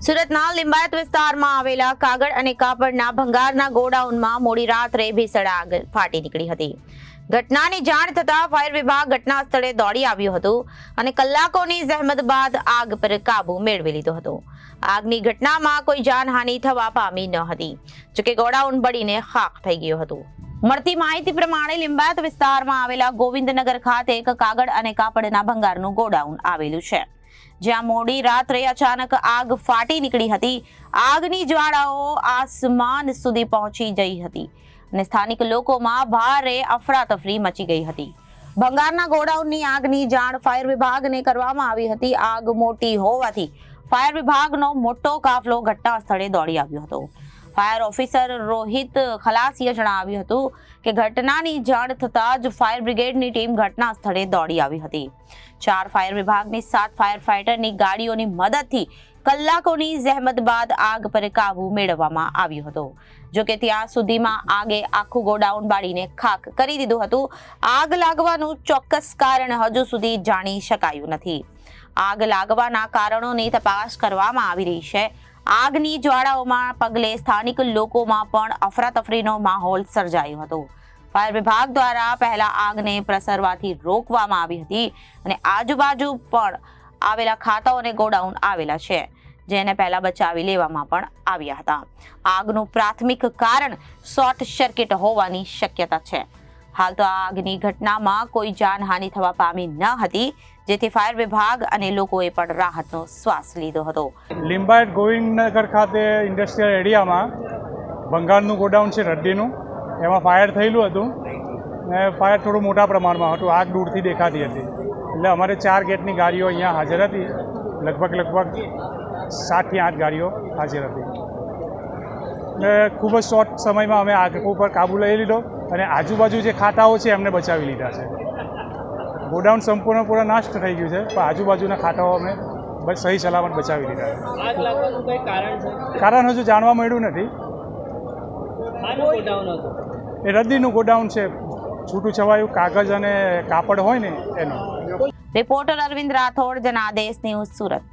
સુરતના લિંબાયત વિસ્તારમાં આવેલા કાગળ અને કાપડના ભંગારના ગોડાઉનમાં મોડી રાત્રે ભીષણ આગ ફાટી નીકળી હતી. ઘટનાની જાણ થતાં ફાયર વિભાગ ઘટના સ્થળે દોડી આવ્યું હતું અને કલાકોની જહેમત બાદ આગ પર કાબુ મેળવી લીધો હતો. આગની ઘટનામાં કોઈ જાનહાનિ થવા પામી ન હતી, જોકે ગોડાઉન બળીને ખાખ થઈ ગયું હતું. મળતી માહિતી પ્રમાણે લિંબાયત વિસ્તારમાં આવેલા ગોવિંદનગર ખાતે એક કાગળ અને કાપડના ભંગારનું ગોડાઉન આવેલું છે, જ્યાં મોડી રાત્રે અચાનક આગ ફાટી નીકળી હતી. આગની જ્વાળાઓ આસમાન સુધી પહોંચી ગઈ હતી અને સ્થાનિક લોકોમાં ભારે અફરાતફરી મચી ગઈ હતી. ભંગારના ગોડાઉનની આગની જાણ ફાયર વિભાગને કરવામાં આવી હતી. આગ મોટી હોવાથી ફાયર વિભાગનો મોટો કાફલો ઘટના સ્થળે દોડી આવ્યો હતો. ફાયર ઓફિસર રોહિત ખલાસીએ જણાવ્યું હતું કે ઘટનાની જાણ થતાં જ ફાયર બ્રિગેડની ટીમ ઘટના સ્થળે દોડી આવી હતી. 4 ફાયર વિભાગની 7 ફાયર ફાઇટરની ગાડીઓની મદદથી કલાકોની જહેમત બાદ આગ પર કાબુ મેળવવામાં આવ્યો હતો. જોકે ત્યાં સુધીમાં આગે આખું ગોડાઉન બાળીને ખાખ કરી દીધું હતું. આગ લાગવાનું ચોક્કસ કારણ હજુ સુધી જાણી શકાયું નથી. આગ લાગવાના કારણોની તપાસ કરવામાં આવી રહી છે. આગની જ્વાળાઓમાં પગલે સ્થાનિક લોકોમાં પણ અફરાતફરીનો માહોલ સર્જાયો હતો. ફાયર વિભાગ દ્વારા પહેલા આગને પ્રસરવાથી રોકવામાં આવી હતી અને આજુબાજુ પણ આવેલા ખાતાઓ અને ગોડાઉન આવેલા છે, જેને પહેલા બચાવી લેવામાં પણ આવ્યા હતા. આગનું પ્રાથમિક કારણ શોર્ટ સર્કિટ હોવાની શક્યતા છે. હાલ તો આ આગની ઘટનામાં કોઈ જાનહાનિ થવા પામી ન હતી, જેથી ફાયર વિભાગ અને લોકોએ પણ રાહતનો શ્વાસ લીધો હતો. લિંબાયત ગોવિંદનગર ખાતે ઇન્ડસ્ટ્રીયલ એરિયામાં ભંગારનું ગોડાઉન છે, રદ્દીનું. એમાં ફાયર થયેલું હતું ને ફાયર થોડું મોટા પ્રમાણમાં હતું. આગ દૂરથી દેખાતી હતી, એટલે અમારે 4 ગેટની ગાડીઓ અહીંયા હાજર હતી. લગભગ 7 થી 8 ગાડીઓ હાજર હતી. ને ખૂબ જ શોર્ટ સમયમાં અમે આગ ઉપર કાબૂ લઈ લીધો અને આજુબાજુ જે ખાતાઓ છે એમને બચાવી લીધા છે. ગોડાઉન સંપૂર્ણ નાશ થઈ ગયું છે, પણ આજુબાજુના ખાતાઓ અમે સહી સલામત બચાવી લીધા છે. આગ લાગવાનું કોઈ કારણ છે? કારણ હજુ જાણવા મળ્યું નથી. એ રદ્દીનું ગોડાઉન છે, છૂટું છવાયું કાગળ અને કાપડ હોય ને એનું. Reporter Arvind Rathod, Janadesh news, Surat.